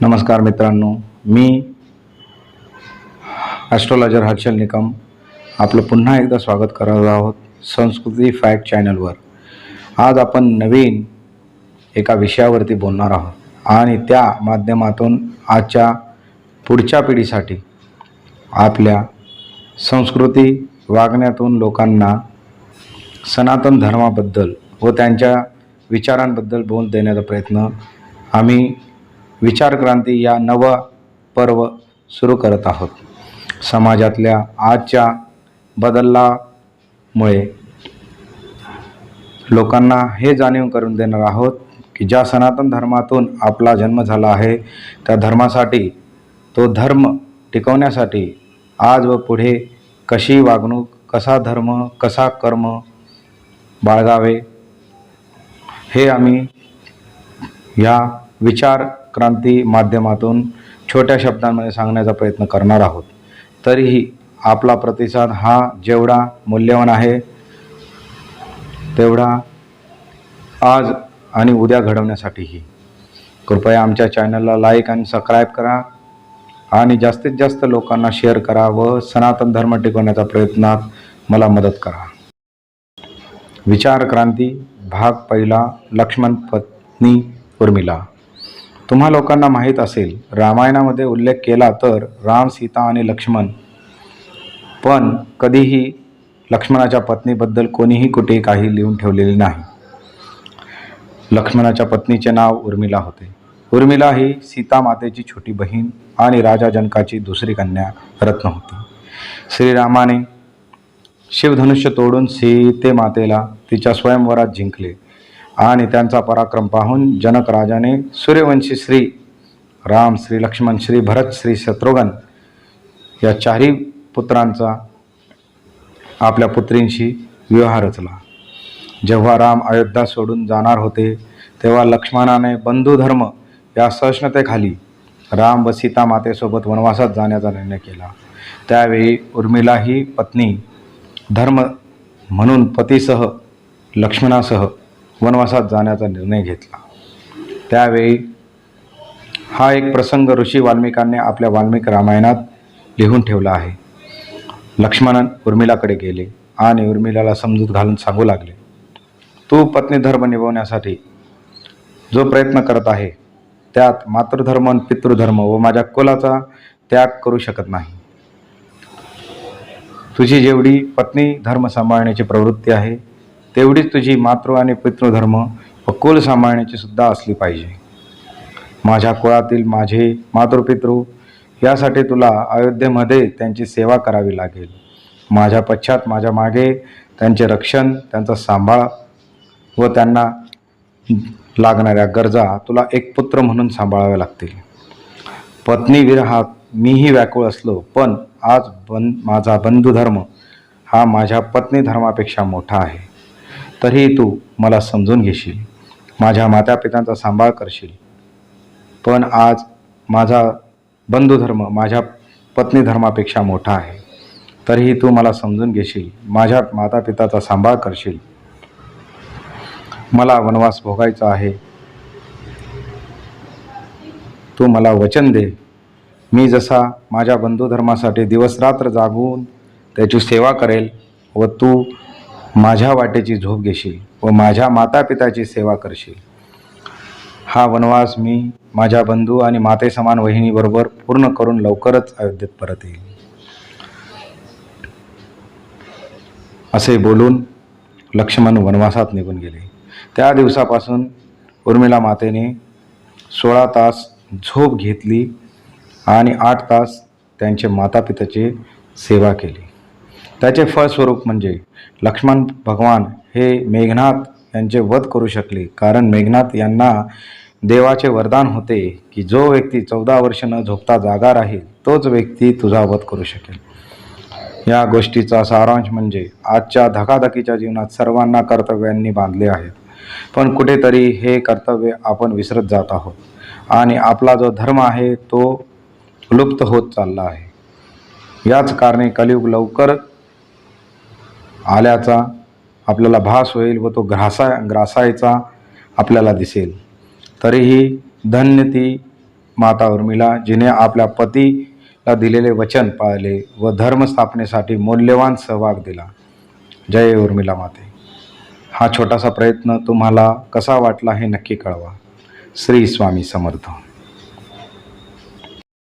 नमस्कार मित्रांनो, मी ॲस्ट्रोलॉजर हर्षल निकम आपलं पुन्हा एकदा स्वागत करत आहोत संस्कृती फॅक्ट चॅनलवर। आज आपण नवीन एका विषयावरती बोलणार आहोत आणि त्या माध्यमातून आजच्या पुढच्या पिढीसाठी आपल्या संस्कृती वागण्यातून लोकांना सनातन धर्माबद्दल व त्यांच्या विचारांबद्दल बोल देण्याचा प्रयत्न आम्ही विचार क्रांती या नव पर्व सुरू करत आहोत। समाजातल्या आजच्या बदलामुळे लोकांना हे जाणीव करून देणार आहोत की ज्या सनातन धर्मातून आपला जन्म झाला आहे त्या धर्मासाठी, तो धर्म टिकवण्यासाठी आज व पुढे कशी वागणूक, कसा धर्म, कसा कर्म बाळगावे हे आम्ही या विचार क्रांती माध्यमातून छोट्या शब्दांमध्ये सांगण्याचा प्रयत्न करणार आहोत। तरीही आपला प्रतिसाद हा जेवढा मूल्यवान आहे तेवढा आज आणि उद्या घडवण्यासाठीही कृपया आमच्या चॅनलला लाईक आणि सबस्क्राईब करा आणि जास्तीत जास्त लोकांना शेअर करा व सनातन धर्म टिकवण्याच्या प्रयत्नात मला मदत करा। विचार क्रांती भाग पहिला, लक्ष्मण पत्नी उर्मिला। तुम्हा लोकांना माहीत असेल, रामायणामध्ये उल्लेख केला तर राम, सीता आणि लक्ष्मण, पण कधीही लक्ष्मणाच्या पत्नीबद्दल कोणीही कुठे काही लिहून ठेवलेले नाही। लक्ष्मणाच्या पत्नीचे नाव उर्मिला होते। उर्मिला ही सीता मातेची छोटी बहीण आणि राजा जनकाची दुसरी कन्या रत्न होती। श्रीरामाने शिवधनुष्य तोडून सीते मातेला तिच्या स्वयंवरात जिंकले आणि त्यांचा पराक्रम पाहून जनक राजाने सूर्यवंशी श्री राम, श्री लक्ष्मण, श्री भरत, श्री शत्रुघ्न या चारही पुत्रांचा आपल्या पुत्रींशी विवाह रचला। जेव्हा राम अयोध्या सोडून जाणार होते तेव्हा लक्ष्मणाने बंधुधर्म या सहिष्णुतेखाली राम व सीता मातेसोबत वनवासात जाण्याचा निर्णय केला। त्यावेळी उर्मिला ही पत्नी धर्म म्हणून पतीसह लक्ष्मणासह वनवासात जाण्याचा निर्णय घेतला। त्यावेळी हा एक प्रसंग ऋषी वाल्मिकांनी आपल्या वाल्मिक रामायणात लिहून ठेवला आहे। लक्ष्मण उर्मिलाकडे गेले आणि उर्मिलाला समजूत घालून सांगू लागले, तू पत्नी धर्म निभवण्यासाठी जो प्रयत्न करत आहे त्यात मातृधर्म, पितृधर्म व माझ्या कुलाचा त्याग करू शकत नाही। तुझी जेवढी पत्नी धर्म सांभाळण्याची प्रवृत्ती आहे तेवढीच तुझी मातृ आणि पितृधर्म व कुल सांभाळण्याची सुद्धा असली पाहिजे। माझ्या कुळातील माझे मातृपितृ यासाठी तुला अयोध्येमध्ये त्यांची सेवा करावी लागेल। माझ्या पश्चात, माझ्या मागे त्यांचे रक्षण, त्यांचा सांभाळ व त्यांना लागणाऱ्या गरजा तुला एक पुत्र म्हणून सांभाळाव्या लागतील। पत्नी विरहात मीही व्याकुळ असलो पण आज माझा बंधुधर्म हा माझ्या पत्नी धर्मापेक्षा मोठा आहे। तरीही तू मला समजून घेशील, माझ्या मातापित्यांचा सांभाळ करशील, पण आज माझा बंधुधर्म माझ्या पत्नी धर्मापेक्षा मोठा आहे। तरीही तू मला समजून घेशील, माझ्या मातापिताचा सांभाळ करशील, मला वनवास भोगायचा आहे। तू मला वचन दे, मी जसा माझ्या बंधुधर्मासाठी दिवसरात्र जागून त्याची सेवा करेल व तू माझ्या वाटेची झोप घेशील व माझ्या मातापिताची सेवा करशील। हा वनवास मी माझ्या बंधू आणि माते समान वहिनीबरोबर पूर्ण करून लवकरच अयोध्येत परत येईल। असे बोलून लक्ष्मण वनवासात निघून गेले। त्या दिवसापासून उर्मिला मातेने 16 तास झोप घेतली आणि 8 तास त्यांचे मातापिताची सेवा केली। त्याचे फळस्वरूप म्हणजे लक्ष्मण भगवान हे मेघनाथ यांचे वध करू शकले, कारण मेघनाथ यांना देवाचे वरदान होते की जो व्यक्ती 14 वर्ष न झोपता जागा राहील तोच व्यक्ती तुझा वध करू शकेल। या गोष्टीचा सारांश म्हणजे आजच्या धकाधकीच्या जीवनात सर्वांना कर्तव्यांनी बांधले आहेत, पण कुठेतरी हे कर्तव्य आपण विसरत जात आहोत आणि आपला जो धर्म आहे तो लुप्त होत चालला आहे। याच कारणे कलियुग लवकर आल्याचा आपल्याला भास होईल व तो ग्रासायचा आपल्याला दिसेल। तरीही धन्य ती माता उर्मिला, जिने आपल्या पतीला दिलेले वचन पाळले व धर्मस्थापनेसाठी मौल्यवान सहभाग दिला. जय उर्मिला माते. हा छोटासा प्रयत्न तुम्हाला कसा वाटला हे नक्की कळवा. श्री स्वामी समर्थ.